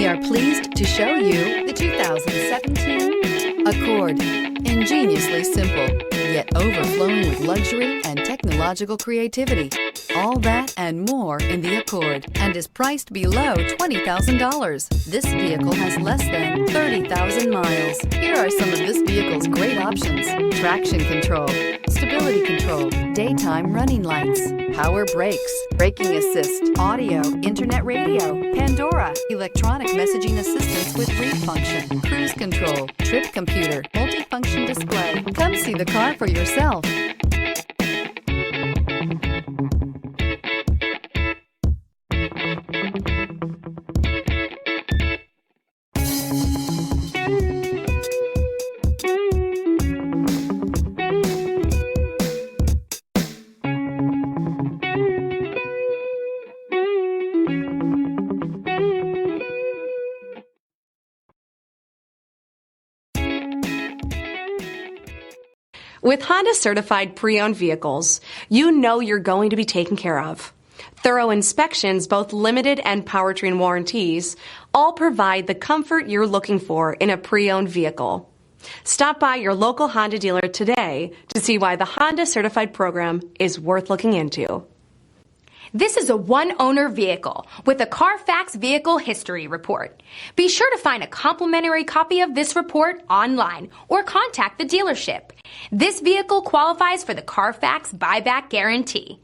are pleased to show you the 2017 Accord. Ingeniously simple, yet overflowing with luxury and technological creativity. All that and more in the Accord, and is priced below $20,000. This vehicle has less than 30,000 miles. Here are some of this vehicle's great options: traction control, stability control, daytime running lights, power brakes, braking assist, audio, internet radio, Pandora, electronic messaging assistance with read function, cruise control, trip computer, multifunction display. Come see the car for yourself. With Honda certified pre-owned vehicles, you know you're going to be taken care of. Thorough inspections, both limited and powertrain warranties, all provide the comfort you're looking for in a pre-owned vehicle. Stop by your local Honda dealer today to see why the Honda certified program is worth looking into. This is a one-owner vehicle with a Carfax Vehicle History Report. Be sure to find a complimentary copy of this report online or contact the dealership. This vehicle qualifies for the Carfax Buyback Guarantee.